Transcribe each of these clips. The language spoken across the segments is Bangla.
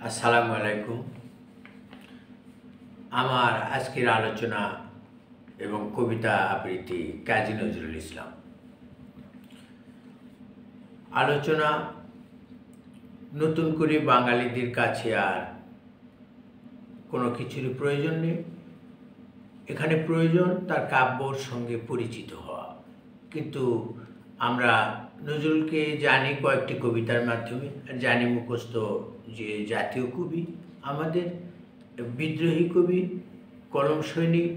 আসসালামু আলাইকুম। আমার আজকের আলোচনা এবং কবিতা আবৃত্তি কাজী নজরুল ইসলাম। আলোচনা নতুন করে বাঙালিদের কাছে আর কোনো কিছুর প্রয়োজন নেই। এখানে প্রয়োজন তার কাব্যর সঙ্গে পরিচিত হওয়া। কিন্তু আমরা নজরুলকে জানি কয়েকটি কবিতার মাধ্যমে, জানি মুখস্থ যে জাতীয় কবি, আমাদের বিদ্রোহী কবি, কলম সৈনিক,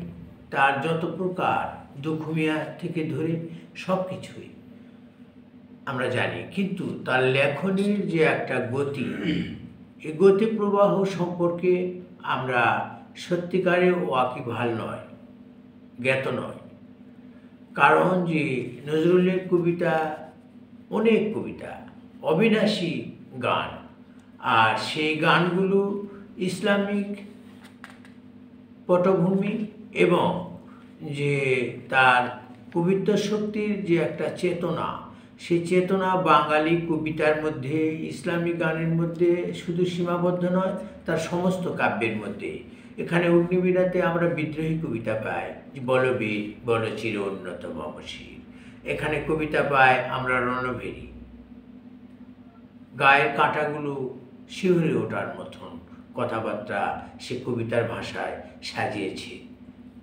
তার যত প্রকার দুখুমিয়া থেকে ধরে সব কিছুই আমরা জানি। কিন্তু তার লেখনের যে একটা গতি, এই গতি প্রবাহ সম্পর্কে আমরা সত্যিকারে ওয়াকিবহাল নয়, জ্ঞাত নয়। কারণ যে নজরুলের কবিতা, অনেক কবিতা, অবিনাশী গান, আর সেই গানগুলো ইসলামিক পটভূমি এবং যে তার কবিত্ব শক্তির যে একটা চেতনা, সেই চেতনা বাঙালি কবিতার মধ্যে, ইসলামিক গানের মধ্যে শুধু সীমাবদ্ধ নয়, তার সমস্ত কাব্যের মধ্যে। এখানে অগ্নিবীণাতে আমরা বিদ্রোহী কবিতা পাই, বলবীর বল চির উন্নত মমশির। এখানে কবিতা পাই আমরা রণভেরী, গায়ের কাঁটাগুলো শিহরে ওঠার মতন কথাবার্তা সে কবিতার ভাষায় সাজিয়েছে।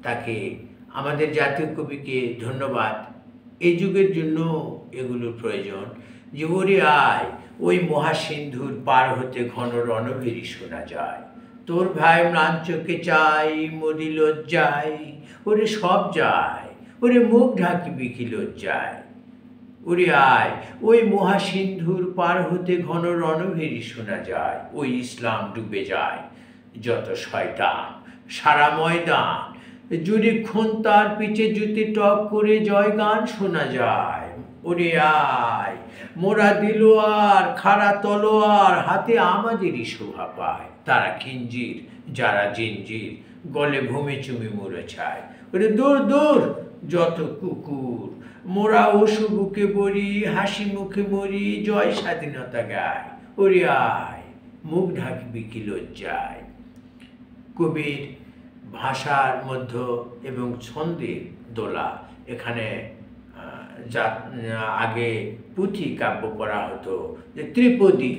তাকে, আমাদের জাতীয় কবিকে ধন্যবাদ। এই যুগের জন্য এগুলোর প্রয়োজন। যে ওরে আয়, ওই মহাসিন্ধুর পার হতে ঘন রণভেরী শোনা যায়, তোর ভাই ম্লাঞ্চকে চাই মরি লজ্জায়, ওরে সব যায়, ওরে মুখ ঢাকিবি কি লজ্জায়। ওরে আয়, ওই মহাসিন্ধুর পার হতে ঘন রণভেরী শোনা যায়, ওই ইসলাম ডুবে যায় যত শয়তান সারা ময়দান জুড়ে খুন, তার পিছে জুতি টক করে জয়গান শোনা যায়। ওরে আয়, মোরা দিল আর খাড়া তলোয়ার হাতে আমাদেরই শোভা পায়, তারা খিঞ্জির যারা জিঞ্জির গলে ভূমি চুমি মুড়ে ছায়। ওরে দূর দূর যত কুকুর, মোরা ওষু বুকে বড়ি হাসি মুখে মরি জয় স্বাধীনতা গায়। ওরে আয়, মুখ ঢাকবি কি লজ্জায়। কবির ভাষার মধ্য এবং ছন্দের দোলা, এখানে যা আগে পুঁথি কাব্য করা হতো, যে ত্রিপদী,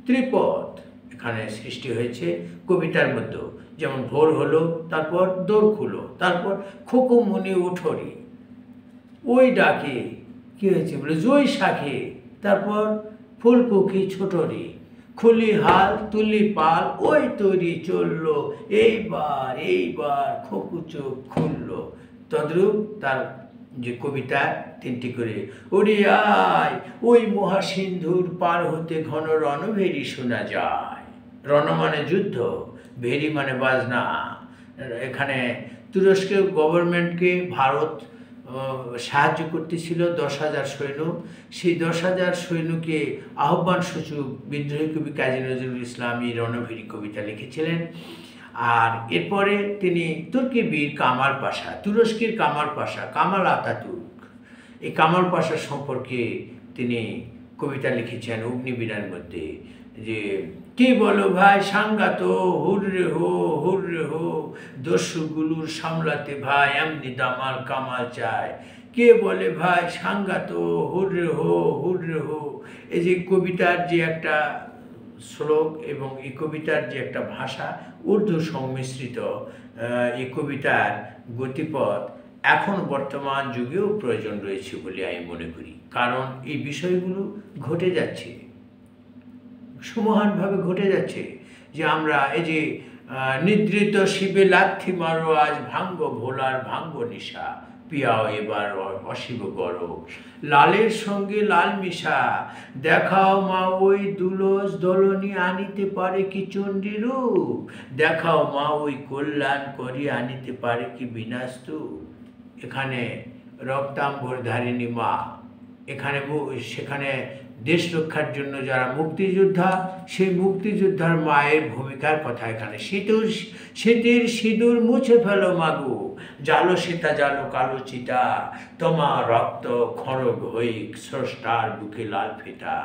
ত্রিপদ এখানে সৃষ্টি হয়েছে কবিতার মধ্যে। যেমন ভোর হলো, তারপর দোর খুলো, তারপর খোকুমনি উঠরি, ওই ডাকে কি হয়েছে বলে জয় শাখে, তারপর ফুলকুকি ছোটরি, খুলি হাল তুলি পাল ওই তৈরি চললো, এইবার এইবার খোকু চোখ খুললো। তদ্রূপ তার যে কবিতা তিনটি করে। ওরে আয়, ওই মহাসিন্ধুর পার হতে ঘন রণভেরী শোনা যায়। রণ মানে যুদ্ধ, ভেরি মানে বাজনা। এখানে তুরস্কের গভর্নমেন্টকে ভারত সাহায্য করতেছিল 10,000 সৈন্য। সেই 10,000 সৈন্যকে আহ্বান সূচক বিদ্রোহী কবি কাজী নজরুল ইসলাম এই রণভেরী কবিতা লিখেছিলেন। আর এরপরে তিনি তুর্কি বীর কামাল পাশা, তুরস্কের কামাল পাশা, কামাল আতাতুর্ক, এই কামাল পাশা সম্পর্কে তিনি কবিতা লিখেছেন অগ্নিবীণার মধ্যে। যে কে বলো ভাই সাংঘাত হুররে হো, দস্যুগুলোর সামলাতে ভাই এমনি দামাল কামাল চায়। কে বলে ভাই সাংঘাত হুররে হো। এই যে কবিতার যে একটা শ্লোক এবং এই কবিতার যে একটা ভাষা, উর্দু সংমিশ্রিত এই কবিতার গতিপথ এখন বর্তমান যুগেও প্রয়োজন রয়েছে বলে আমি মনে করি। কারণ এই বিষয়গুলো ঘটে যাচ্ছে, সুমহানভাবে ঘটে যাচ্ছে। যে আমরা এই যে নিদ্রিত শিবে লাথি মারো আজ ভাঙ্গ ভোলার ভাঙ্গ নিশা, পিয়াও এবার অশিব গরব, লালের সঙ্গে লাল মিশা, দেখাও মা ওই দুলস দলনি আনিতে পারে কি চণ্ডী রূপ, দেখাও মা ওই কল্যাণ করি আনিতে পারে কি বিনাস্তূপ। এখানে রক্তাম্বর ধারিণী মা, এখানে সেখানে দেশ রক্ষার জন্য যারা মুক্তিযোদ্ধা, সেই মুক্তিযোদ্ধার মায়ের ভূমিকার কথা এখানে। শীতের সিঁদুর মুছে ফেলো মাগো, জালো সীতা জালো কালো চিতা, তোমার রক্ত খড়গ হইক স্রষ্টার বুকে লাল ফিতা।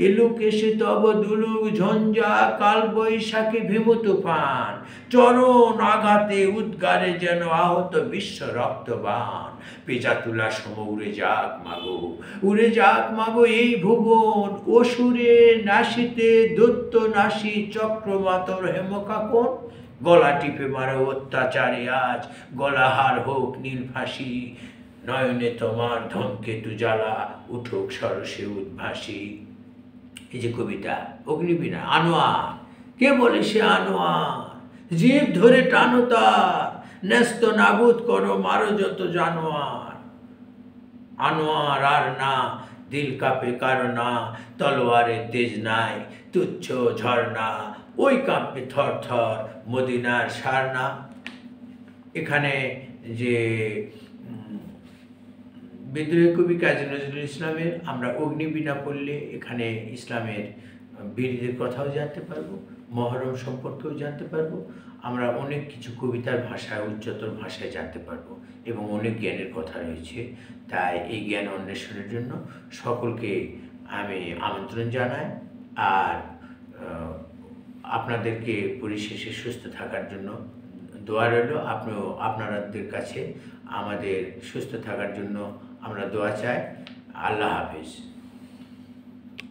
এলো কেশে তব দুলুক ঝঞ্ঝা, কাল বৈশাখী ভীম তুফান, চরণ আঘাতে উদ্গারে যেন আহত বিশ্ব রক্তবান। পেঁচা তুলা সম উড়ে যাক মাগো, উড়ে যাক মাগো এই ভুবন, অসুরে নাসিতে দৈত্য নাসি চক্রমাতর হেমকাকন। গলা টিপে মারো অত্যাচারে আজ, গলাহার হোক নীল ফাঁসি, নয়নে তোমার ধূমকেতু জ্বালা, উঠুক সরসে উদ্ভাসী। এই যে কবিতা অগ্নিবীণা, আনোয়ার, কে বলে সে আনোয়ার, জীব ধরে টানো তার, ন্যস্ত নাবুদ করো মারো যত জানোয়ার। আনোয়ার আর না, দিল কাঁপে কারো না, তলোয়ারের তেজ নাই, তুচ্ছ ঝর্ণা, ওই কাঁপে থর থর মদিনার সারনা। এখানে যে বিদ্রোহী কবি কাজী নজরুল ইসলামের আমরা অগ্নিবীণা পড়লে এখানে ইসলামের বীরদের কথাও জানতে পারবো, মহরম সম্পর্কেও জানতে পারবো, আমরা অনেক কিছু কবিতার ভাষায় উচ্চতর ভাষায় জানতে পারবো এবং অনেক জ্ঞানের কথা রয়েছে। তাই এই জ্ঞান অন্বেষণের জন্য সকলকে আমি আমন্ত্রণ জানাই। আর আপনাদেরকে পরিশেষে সুস্থ থাকার জন্য দোয়া রইল। আপনাদের কাছে আমাদের সুস্থ থাকার জন্য আমরা দোয়া চাই। আল্লাহ হাফেজ।